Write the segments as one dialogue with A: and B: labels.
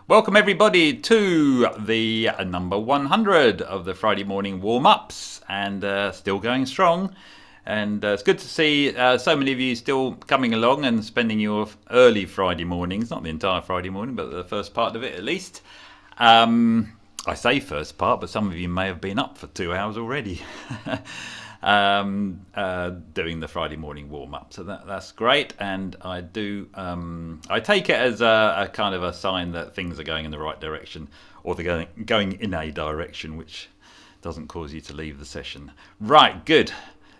A: Welcome everybody to the number 100 of the Friday morning warm-ups, and still going strong. And it's good to see so many of you still coming along and spending your early Friday mornings, not the entire Friday morning, but the first part of it at least. I say first part, but some of you may have been up for 2 hours already. Doing the Friday morning warm-up, so that's great, and I take it as a kind of a sign that things are going in the right direction, or they're going in a direction which doesn't cause you to leave the session. Right, good.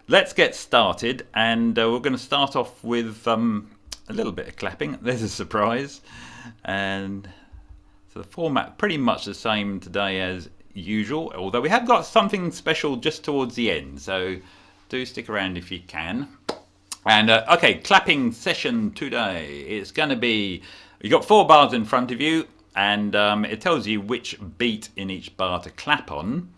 A: Let's get started, and we're going to start off with a little bit of clapping. There's a surprise, and so the format pretty much the same today as usual, although we have got something special just towards the end, so do stick around if you can. And okay, clapping session today. It's going to be, you've got 4 bars in front of you, and it tells you which beat in each bar to clap on,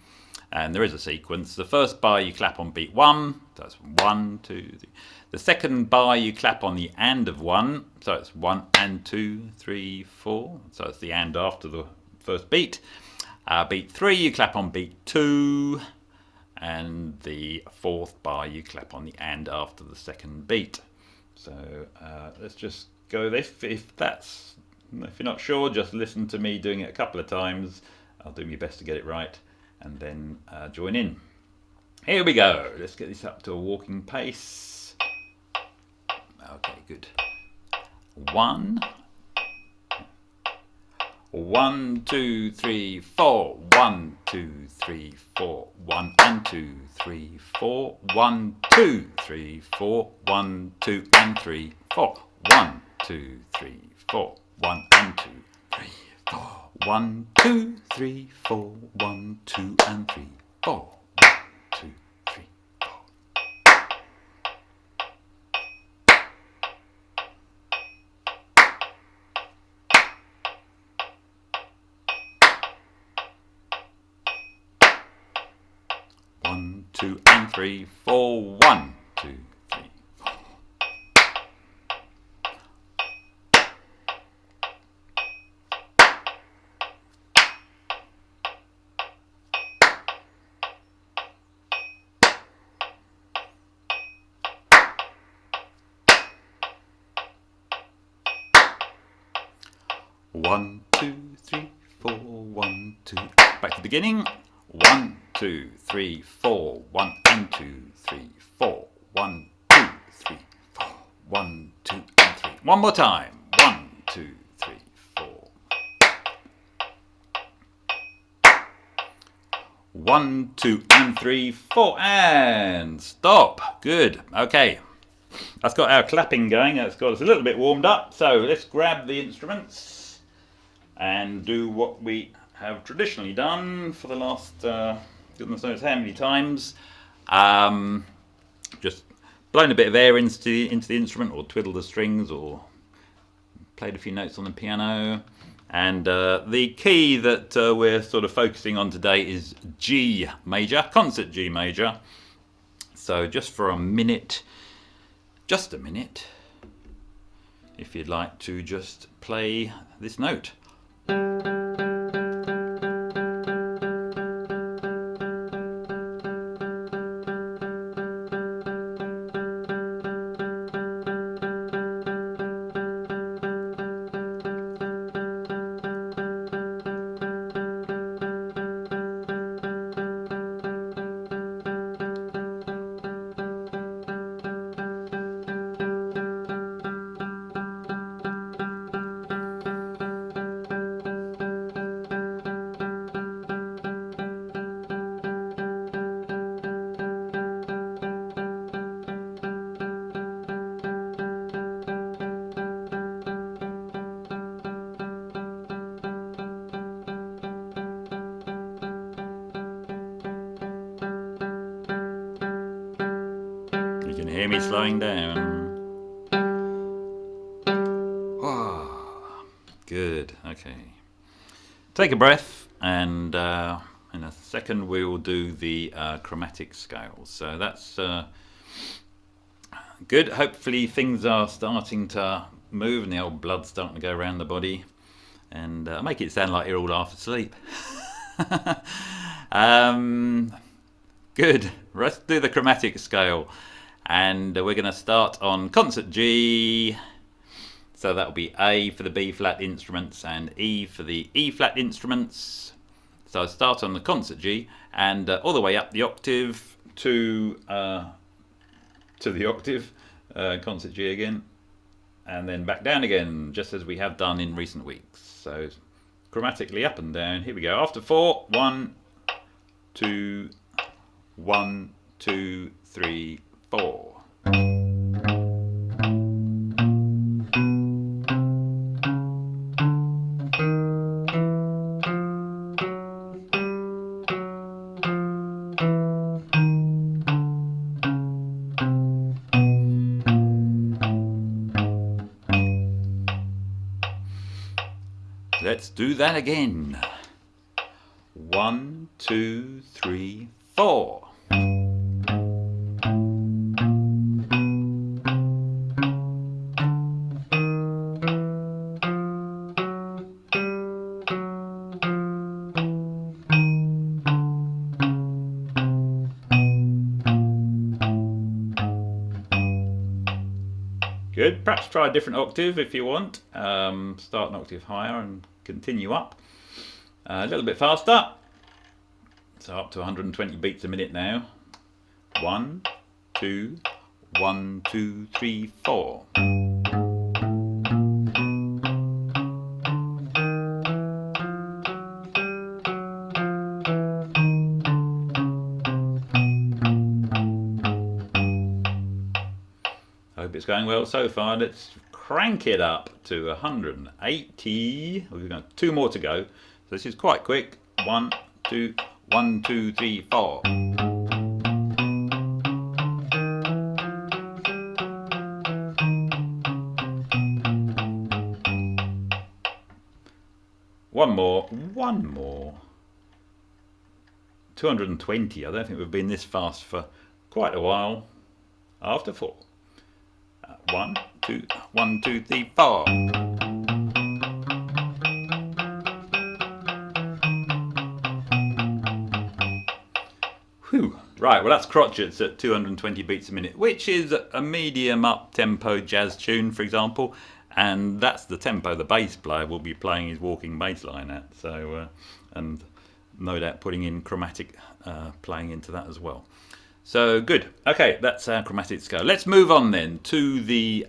A: and there is a sequence. The first bar you clap on beat 1, so that's 1, 2, 3. The second bar you clap on the and of 1, so it's 1 and 2, 3, 4, so it's the and after the first beat. Beat 3 you clap on beat 2, and the 4th bar you clap on the and after the second beat. So let's just go this. If you're not sure, just listen to me doing it a couple of times. I'll do my best to get it right, and then join in. Here we go. Let's get this up to a walking pace. Okay, good. 1, 2, 3, 4. 1, 2, 3, 4. 1 and 2, 3, 4. 1, 2, 3, 4. 1, 2 and 3, 4. 1, 2, 3, 4. 1 and 2, 3, 4. 1, 2, 3, 4. 1, 2 and 3, 4. 1, 2, 3, 4. 1, 2 and 3, 4. 1, 2, 3, 4. 1, 2, 3, 4. 1, 2. Back to the beginning. 1, 2, 3, 4. 1 and 2, 3, 4. 1, 2, 3, 4. 1, 2 and 3. One more time. 1, 2, 3, 4. 1, 2 and 3, 4, and stop. Good. Okay. That's got our clapping going. That's got us a little bit warmed up. So let's grab the instruments and do what we have traditionally done for the last goodness knows how many times. Just blown a bit of air into the instrument, or twiddled the strings, or played a few notes on the piano. And the key that we're sort of focusing on today is G major, concert G major. So just for a minute, just a minute, if you'd like to just play this note. You can hear me slowing down. Oh, good. Okay. Take a breath, and in a second we will do the chromatic scales. So that's good. Hopefully things are starting to move and the old blood's starting to go around the body. and make it sound like you're all half asleep. Good. Let's do the chromatic scale, and we're going to start on concert G. So that'll be A for the B flat instruments and E for the E flat instruments. So I start on the concert G and all the way up the octave to the octave, concert G again, and then back down again, just as we have done in recent weeks. So chromatically up and down. Here we go. After 4, 1, 2, 1, 2, 3, 4. Let's do that again. 1, 2, 3, 4. Good. Perhaps try a different octave if you want. Start an octave higher and continue up. A little bit faster. So up to 120 beats a minute now. 1, 2, 1, 2, 3, 4. Hope it's going well so far. Let's crank it up to 180. We've got 2 more to go. So this is quite quick. 1, 2, 1, 2, 3, 4. One more. 220. I don't think we've been this fast for quite a while. After 4. 1, 2, 1, 2, 3, 4. Whew. Right, well that's crotchets at 220 beats a minute, which is a medium up tempo jazz tune, for example, and that's the tempo the bass player will be playing his walking bass line at. So, and no doubt putting in chromatic playing into that as well. So good. Okay, that's our chromatic scale. Let's move on then to the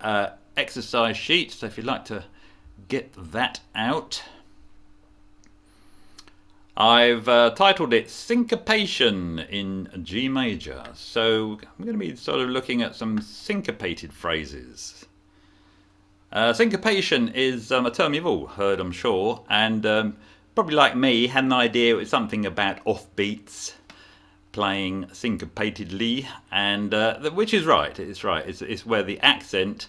A: exercise sheet. So if you'd like to get that out, I've titled it Syncopation in G major. So I'm going to be sort of looking at some syncopated phrases. Syncopation is a term you've all heard, I'm sure, and probably like me had an idea it was something about offbeats, playing syncopatedly, and which is right. It's right. It's where the accent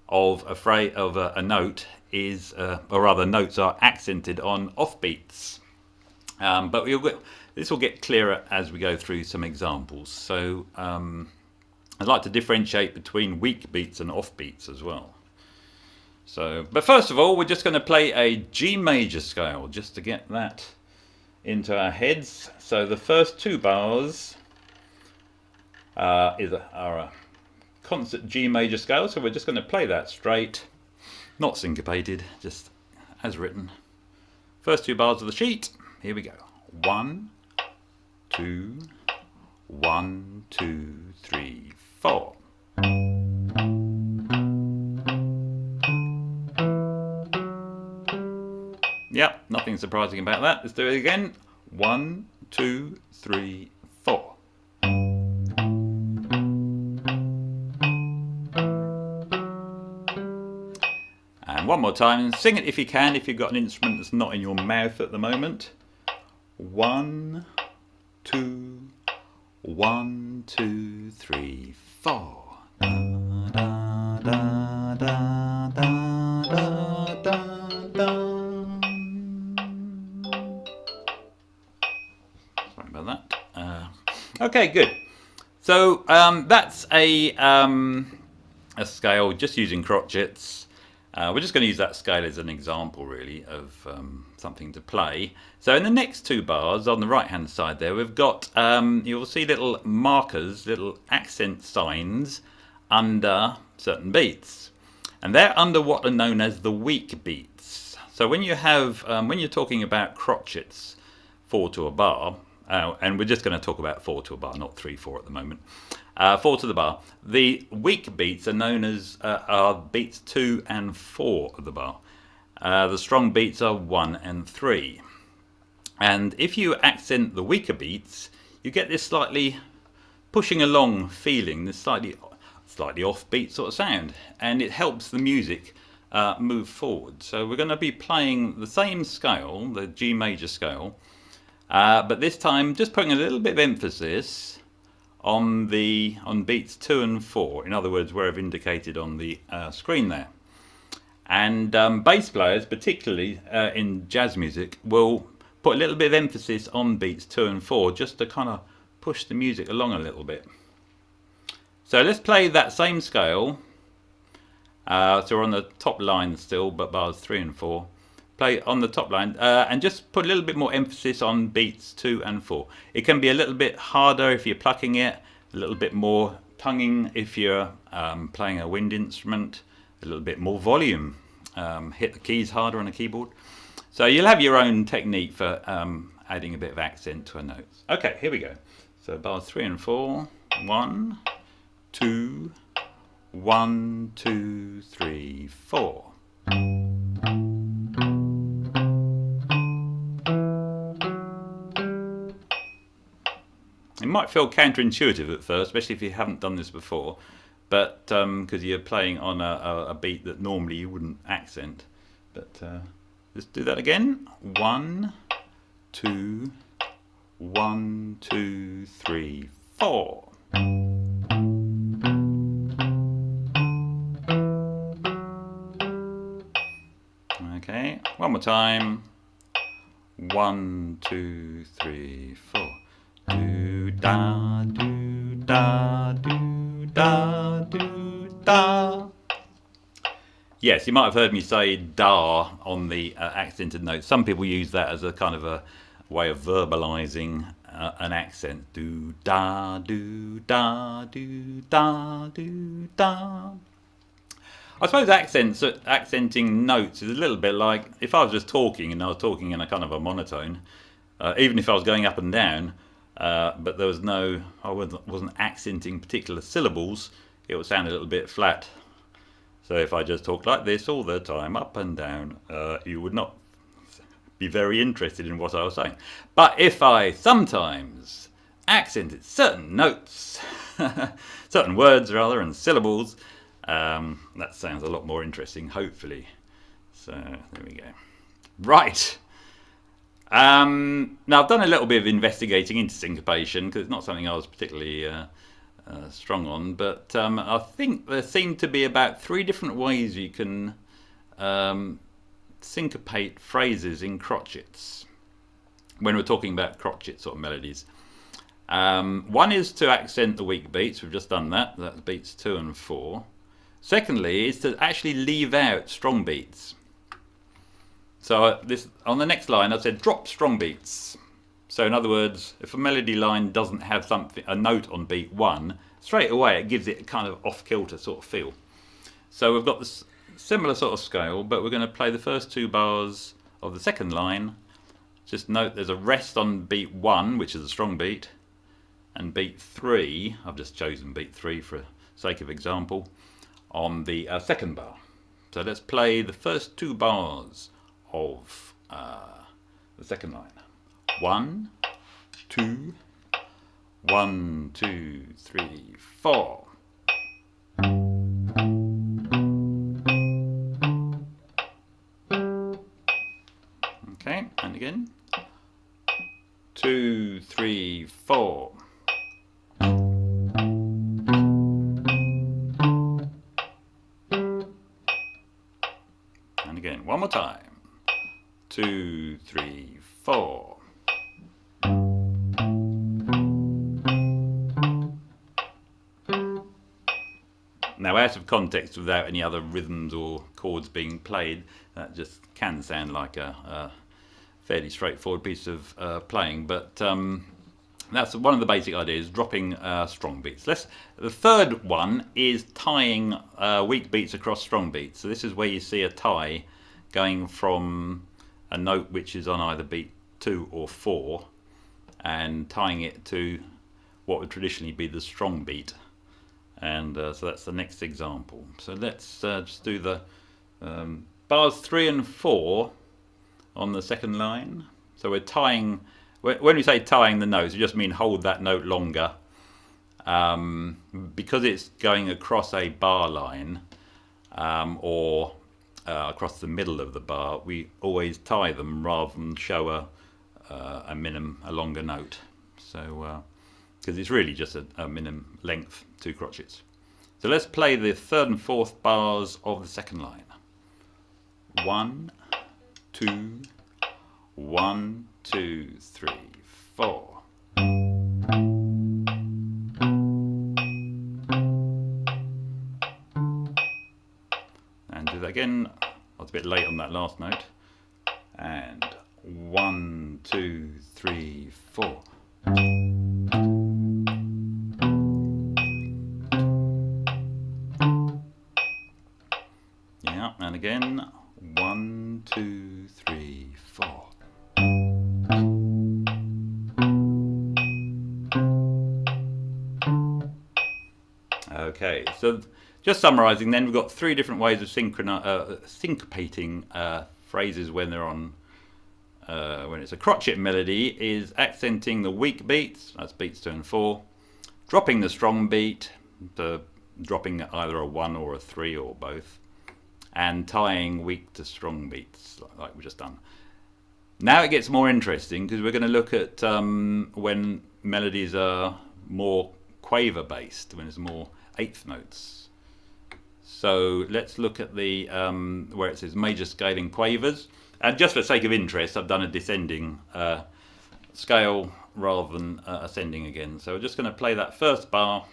A: of a note is, or rather, notes are accented on offbeats. But this will get clearer as we go through some examples. So I'd like to differentiate between weak beats and offbeats as well. So, but first of all, we're just going to play a G major scale just to get that into our heads. So the first 2 bars are a concert G major scale, so we're just going to play that straight, not syncopated, just as written. First 2 bars of the sheet, here we go. 1, 2, 1, 2, 3, 4. Yep, nothing surprising about that. Let's do it again. 1, 2, 3, 4. And one more time. Sing it if you can, if you've got an instrument that's not in your mouth at the moment. 1, 2, 1, 2, 3, 4. Da, da, da, da, da, da, da, da. Sorry about that. Okay, good. So that's a scale just using crotchets. We're just going to use that scale as an example, really, of something to play. So in the next two bars on the right-hand side there, we've got, you'll see little markers, little accent signs under certain beats. And they're under what are known as the weak beats. So when you have, when you're talking about crotchets, 4 to a bar, and we're just going to talk about 4 to a bar, not 3/4 at the moment. 4 to the bar. The weak beats are known as are beats 2 and 4 of the bar. The strong beats are 1 and 3. And if you accent the weaker beats, you get this slightly pushing along feeling, this slightly offbeat sort of sound, and it helps the music move forward. So we're going to be playing the same scale, the G major scale, but this time just putting a little bit of emphasis on beats 2 and 4. In other words, where I've indicated on the screen there. And bass players, particularly in jazz music, will put a little bit of emphasis on beats 2 and 4 just to kind of push the music along a little bit. So let's play that same scale. So we're on the top line still, but bars 3 and 4. Play on the top line and just put a little bit more emphasis on beats 2 and 4. It can be a little bit harder if you're plucking it, a little bit more tonguing if you're playing a wind instrument, a little bit more volume. Hit the keys harder on a keyboard. So you'll have your own technique for adding a bit of accent to a note. Okay, here we go. So bars 3 and 4. 1, 2, 1, 2, 3, 4. It might feel counterintuitive at first, especially if you haven't done this before, but because you're playing on a beat that normally you wouldn't accent. But let's do that again. 1, 2, 1, 2, 3, 4. Okay, one more time. 1, 2, 3, 4. Do da do da do da do da. Yes, you might have heard me say da on the accented notes. Some people use that as a kind of a way of verbalizing an accent. Do da do da do da do da. I suppose accenting notes is a little bit like if I was just talking and I was talking in a kind of a monotone, even if I was going up and down, but there was I wasn't accenting particular syllables, it would sound a little bit flat. So if I just talked like this all the time, up and down, you would not be very interested in what I was saying. But if I sometimes accented certain notes, certain words rather, and syllables, that sounds a lot more interesting, hopefully. So there we go. Right. Now I've done a little bit of investigating into syncopation because it's not something I was particularly strong on, but I think there seem to be about 3 different ways you can syncopate phrases in crotchets when we're talking about crotchet sort of melodies. One is to accent the weak beats. We've just done that. That's beats 2 and 4. Secondly is to actually leave out strong beats. So this on the next line I said drop strong beats. So in other words, if a melody line doesn't have a note on beat 1, straight away it gives it a kind of off-kilter sort of feel. So we've got this similar sort of scale, but we're going to play the first 2 bars of the second line. Just note there's a rest on beat 1, which is a strong beat, and beat 3, I've just chosen beat 3 for sake of example, on the second bar. So let's play the first 2 bars of the second line. 1, 2, 1, 2, 3, 4. Okay, and again. 2, 3, 4. And again, one more time. 2, 3, 4. Now out of context without any other rhythms or chords being played, that just can sound like a fairly straightforward piece of playing. But that's one of the basic ideas, dropping strong beats. The third one is tying weak beats across strong beats. So this is where you see a tie going from a note which is on either beat 2 or 4 and tying it to what would traditionally be the strong beat. And so that's the next example. So let's just do the bars 3 and 4 on the second line. So we're tying, when we say tying the notes, we just mean hold that note longer. Because it's going across a bar line or across the middle of the bar, we always tie them rather than show a longer note. So because it's really just a minimum length, 2 crotchets. So let's play the third and fourth bars of the second line. 1, 2, 1, 2, 3, 4. And do that again. I was a bit late on that last note. And 1, 2, 3, 4. Yeah, and again. 1, 2, 3, 4. Okay, so just summarising then, we've got 3 different ways of syncopating phrases when they're on, when it's a crotchet melody, is accenting the weak beats, that's beats 2 and 4, dropping the strong beat, dropping either a 1 or a 3 or both, and tying weak to strong beats like we've just done. Now it gets more interesting because we're going to look at when melodies are more quaver based, when it's more eighth notes. So let's look at the where it says major scaling quavers, and just for the sake of interest I've done a descending scale rather than ascending again. So we're just going to play that first bar.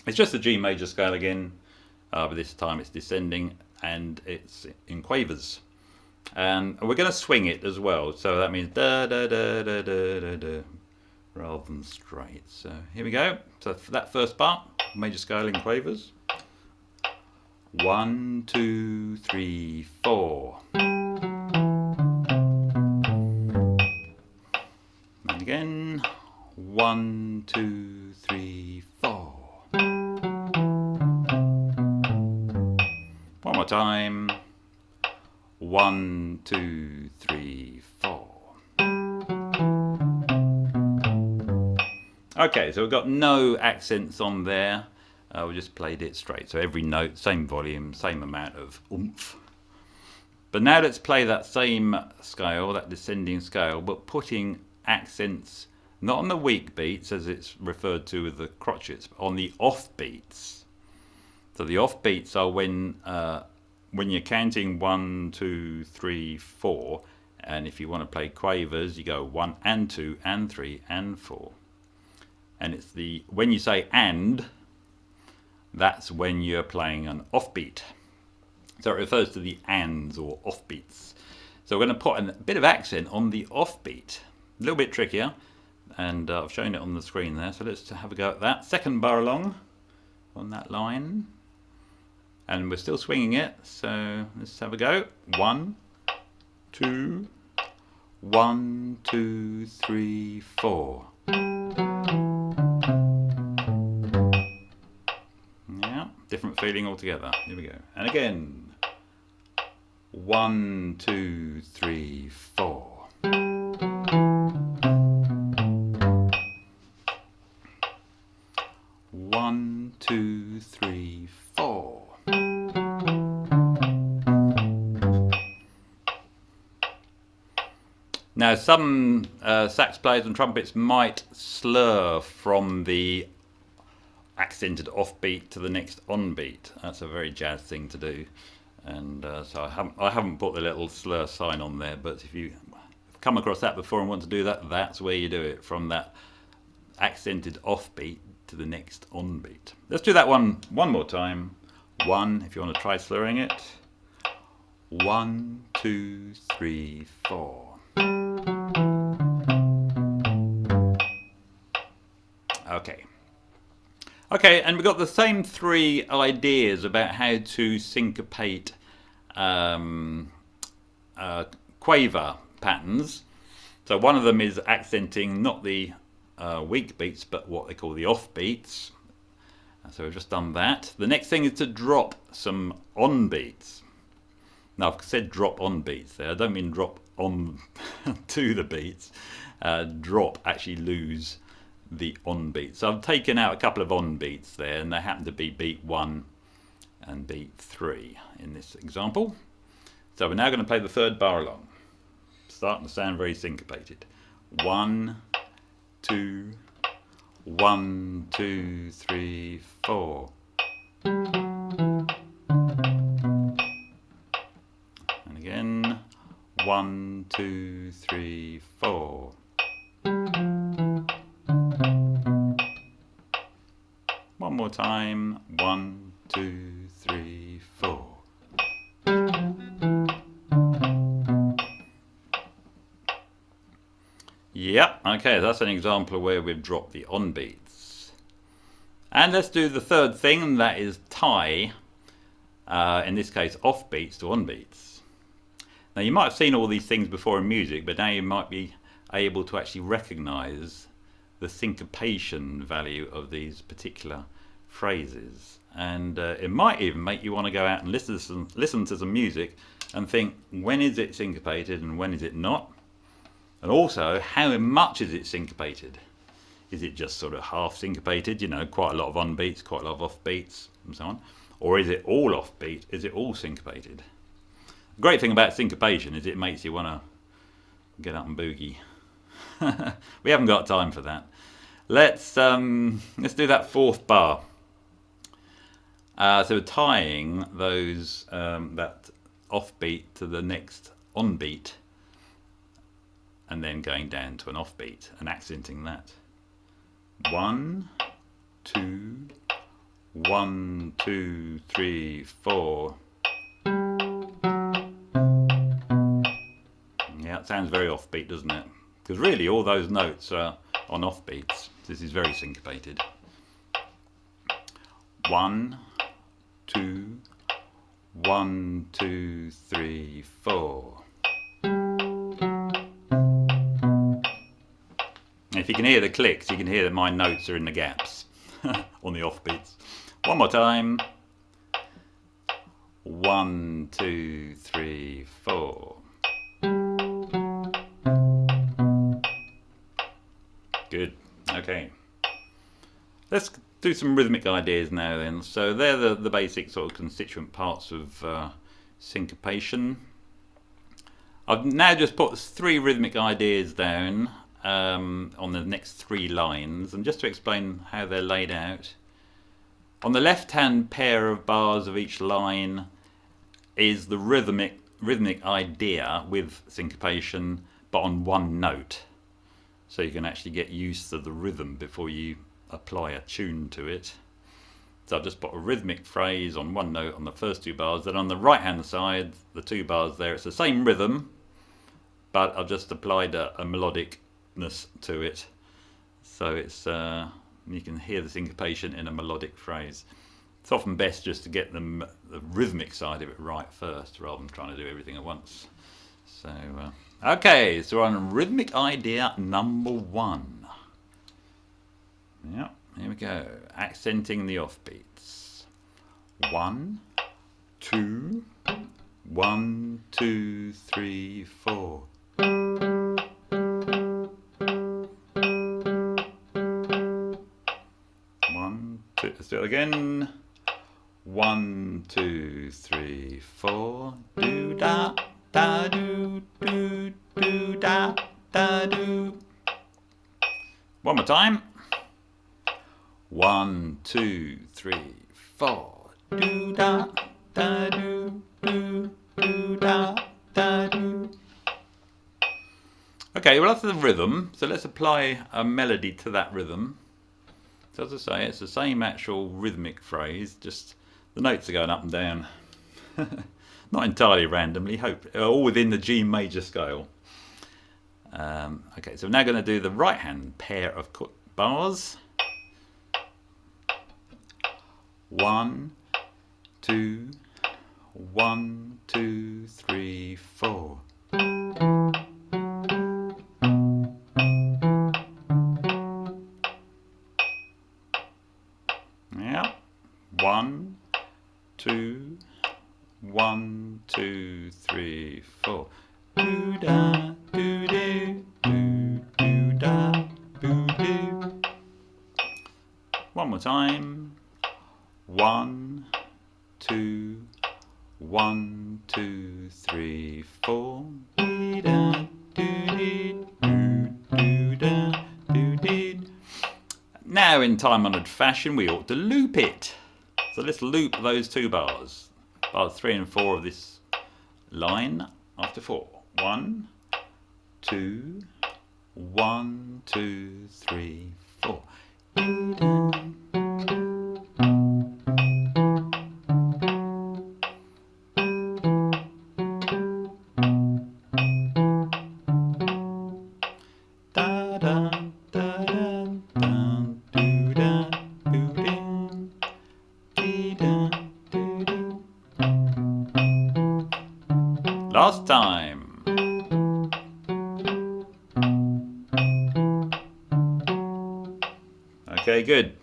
A: It's just the G major scale again, but this time it's descending and it's in quavers, and we're going to swing it as well, so that means da da da da da da da rather than straight. So here we go. So for that first bar, major scale in quavers. 1, 2, 3, 4. And again. 1, 2, 3, 4. One more time. 1, 2, 3, 4. Okay, so we've got no accents on there. We just played it straight. So every note, same volume, same amount of oomph. But now let's play that same scale, that descending scale, but putting accents not on the weak beats as it's referred to with the crotchets, but on the off beats. So the off beats are when you're counting 1, 2, 3, 4, and if you want to play quavers, you go 1 and 2 and 3 and 4. And it's when you say and, that's when you're playing an offbeat. So it refers to the ands or offbeats. So we're going to put a bit of accent on the offbeat. A little bit trickier, and I've shown it on the screen there. So let's have a go at that. Second bar along on that line. And we're still swinging it, so let's have a go. 1, 2, 1, 2, 3, 4. Yeah, different feeling altogether. Here we go. And again. 1, 2, 3, 4. One, 2, 3, 4. Now some sax players and trumpets might slur from the accented offbeat to the next onbeat. That's a very jazz thing to do, and so I haven't put the little slur sign on there, but if you come across that before and want to do that, that's where you do it, from that accented offbeat to the next onbeat. Let's do that one more time. 1, if you want to try slurring it. 1, 2, 3, 4. Okay. Okay, and we've got the same 3 ideas about how to syncopate quaver patterns. So one of them is accenting not the weak beats, but what they call the off beats. So we've just done that. The next thing is to drop some on beats. Now I've said drop on beats there. I don't mean drop on to the beats. Drop, actually lose the on beats. So I've taken out a couple of on beats there, and they happen to be beat 1 and beat 3 in this example. So we're now going to play the 3rd bar along. Starting to sound very syncopated. 1, 2, 1, 2, 3, 4. And again, 1, 2, 3, 4. One more time. 1, 2, 3, 4. Yep, okay, that's an example where we've dropped the on beats. And let's do the 3rd thing, and that is tie, in this case, off beats to on beats. Now you might have seen all these things before in music, but now you might be able to actually recognize the syncopation value of these particular phrases. And it might even make you want to go out and listen to some music and think, when is it syncopated and when is it not? And also, how much is it syncopated? Is it just sort of half syncopated, you know, quite a lot of on beats, quite a lot of off beats, and so on? Or is it all off beat? Is it all syncopated? The great thing about syncopation is it makes you want to get up and boogie. We haven't got time for that. Let's do that 4th bar. So we're tying those that off beat to the next on beat, and then going down to an off beat and accenting that. 1, 2, 1, 2, 3, 4. Yeah, it sounds very offbeat, doesn't it? Because really all those notes are on offbeats. This is very syncopated. 1, 2, 1, 2, 3, 4. If you can hear the clicks, you can hear that my notes are in the gaps on the offbeats. One more time. 1, 2, 3, 4. Good. Okay. Let's do some rhythmic ideas now then. So they're the basic sort of constituent parts of syncopation. I've now just put 3 rhythmic ideas down on the next 3 lines, and just to explain how they're laid out. On the left hand pair of bars of each line is the rhythmic idea with syncopation, but on one note, so you can actually get used to the rhythm before you apply a tune to it. So I've just put a rhythmic phrase on one note on the first 2 bars. Then on the right hand side, the 2 bars there, it's the same rhythm, but I've just applied a melodicness to it, so it's you can hear the syncopation in a melodic phrase. It's often best just to get the rhythmic side of it right first, rather than trying to do everything at once. So okay, so we're on rhythmic idea number 1. Yeah, here we go. Accenting the offbeats. 1, 2, 1, 2, 3, 4. 1, 2. Let's do it again. 1, 2, 3, 4. Do da da do do do da da do. One more time. 1, 2, 3, 4. Do da da do do do da da do. Okay, well that's the rhythm, so let's apply a melody to that rhythm. So as I say, it's the same actual rhythmic phrase, just The notes are going up and down. Not entirely randomly, all within the G major scale. Okay, so we're now going to do the right hand pair of bars. 1, 2, 1, 2, 3, 4. Yeah. 1, 2, 1, 2, 3, 4. Do da, do do, do da, do do. One more time. 1, 2, 1, 2, 3, 4. Do da, do do, do da, do do. Now, in time-honoured fashion, we ought to loop it. So let's loop those two bars. Bars 3 and 4 of this line after 4. 1, 2, 1, 2, 3, 4. Last time. Okay, good.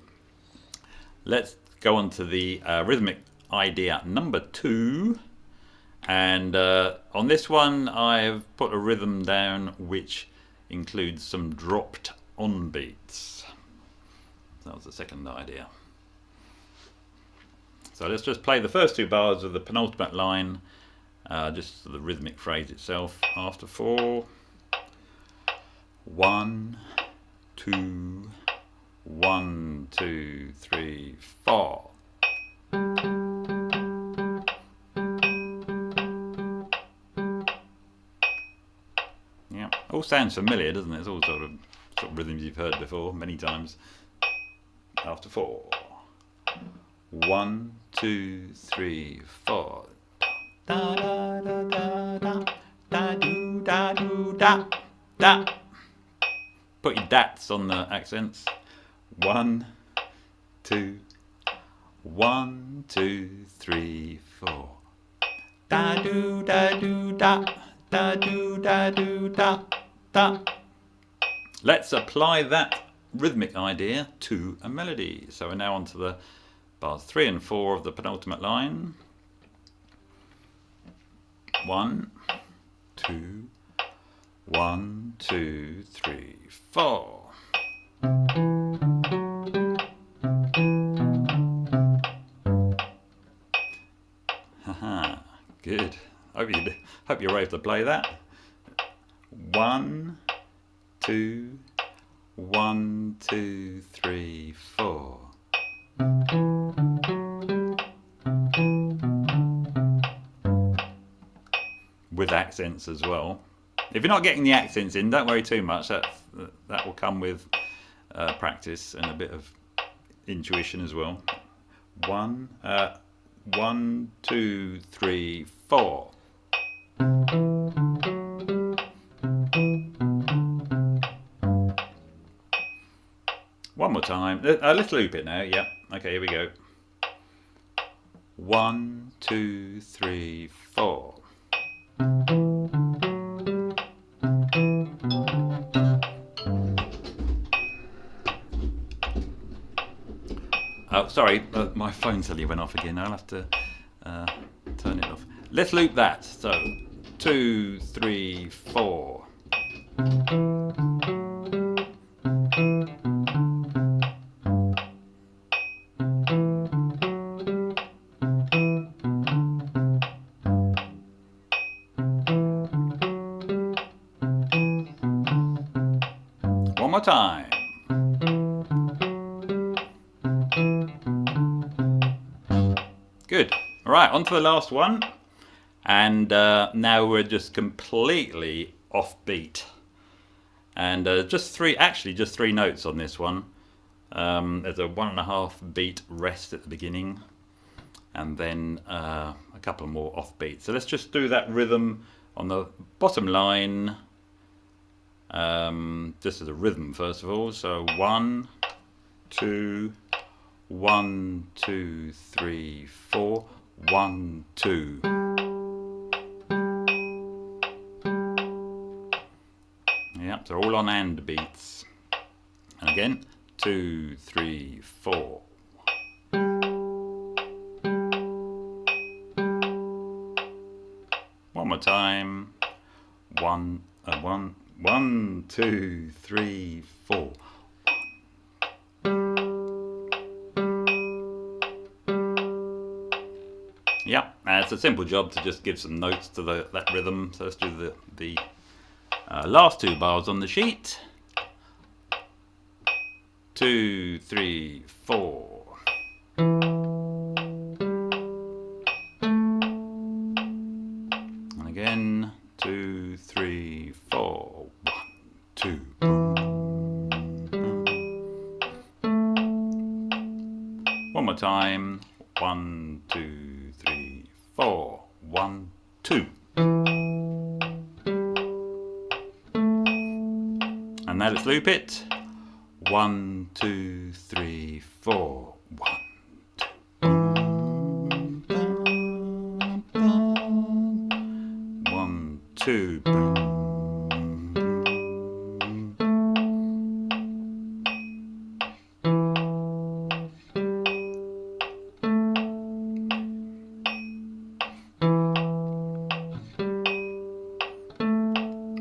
A: Let's go on to the rhythmic idea number 2. And on this one, I've put a rhythm down which includes some dropped on beats. That was the second idea. So let's just play the first 2 bars of the penultimate line. Just the rhythmic phrase itself after 4. 1, 2, 1, 2, 3, 4. Yeah, all sounds familiar, doesn't it? It's all sort of rhythms you've heard before many times. After 4. 1, 2, 3, 4. Da da da da da da do da do da da. Put your dats on the accents. 1, 2, 1, 2, 3, 4. Da do da do da da do da do da da. Let's apply that rhythmic idea to a melody. So we're now on to the bars 3 and 4 of the penultimate line. 1, 2, 1, 2, 3, 4. Haha, good. Hope you're able to play that. 1, 2, 1, 2, 3, 4. With accents as well. If you're not getting the accents in, don't worry too much. That will come with practice and a bit of intuition as well. 1, 2, 3, 4. One more time. Let's loop it now. Yeah. Okay, here we go. 1, 2, 3, 4. Oh, sorry, my phone suddenly went off again. I'll have to turn it off. Let's loop that. So, 2, 3, 4. One more time. Good. All right, on to the last one. And now we're just completely offbeat. And just three notes on this one. There's a 1.5 beat rest at the beginning. and then a couple more offbeats. So let's just do that rhythm on the bottom line, just as a rhythm first of all. So 1, 2, 1, 2, 3, 4, 1, 2. Yep, they're all on and beats. And again, 2, 3, 4. One more time. 1, 2, 3, 4. Yep, it's a simple job to just give some notes to that rhythm. So let's do the last 2 bars on the sheet. 2, 3, 4. And again, 2, 3, 4. 1, 2. One more time. 1, 2, 3, 4. 1, 2. And now let's loop it. 1, 2, 3, 4. 1, 2. 1, 2.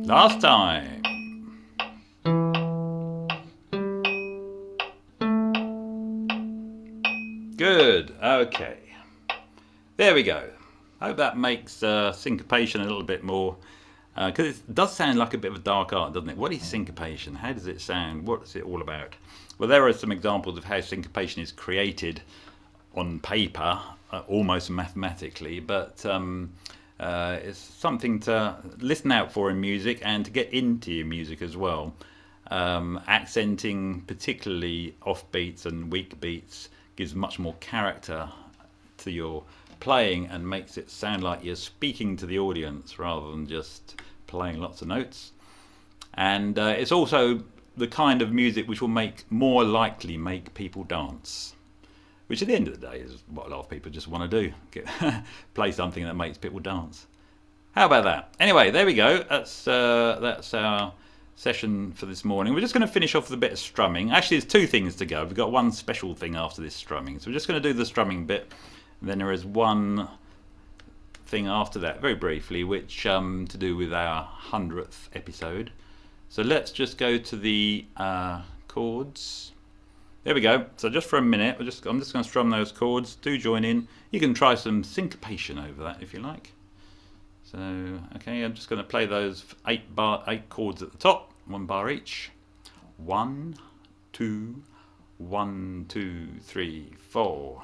A: Last time. Good, okay. There we go. I hope that makes syncopation a little bit more, because it does sound like a bit of a dark art, doesn't it? What is syncopation? How does it sound? What is it all about? Well, there are some examples of how syncopation is created on paper, almost mathematically, but it's something to listen out for in music and to get into your music as well. Accenting particularly off beats and weak beats gives much more character to your playing and makes it sound like you're speaking to the audience rather than just playing lots of notes. And it's also the kind of music which will more likely make people dance, which at the end of the day is what a lot of people just want to do. Play something that makes people dance. How about that? Anyway, there we go. That's our session for this morning. We're just going to finish off with a bit of strumming. Actually, there's 2 things to go. We've got one special thing after this strumming. So we're just going to do the strumming bit. And then there is one thing after that, very briefly, which to do with our 100th episode. So let's just go to the chords. There we go. So just for a minute, I'm just going to strum those chords. Do join in. You can try some syncopation over that if you like. So, okay, I'm just going to play those 8 chords at the top, 1 bar each. 1, 2, 1, 2, 3, 4.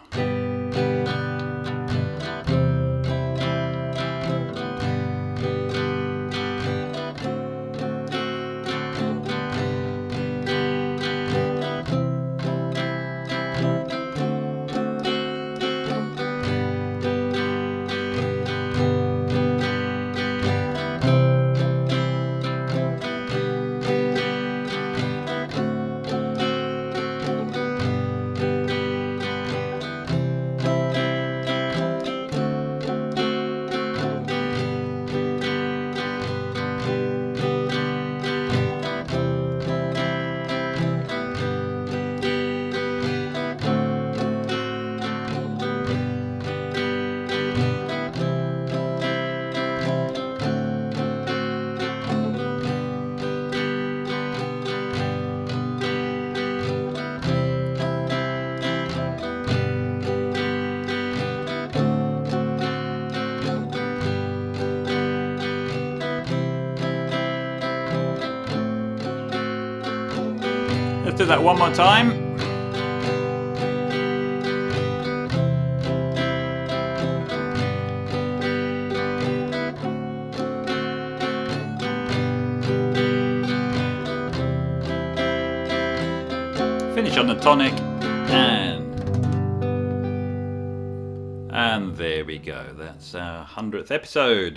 A: Let's do that one more time. Finish on the tonic and And there we go. That's our 100th episode.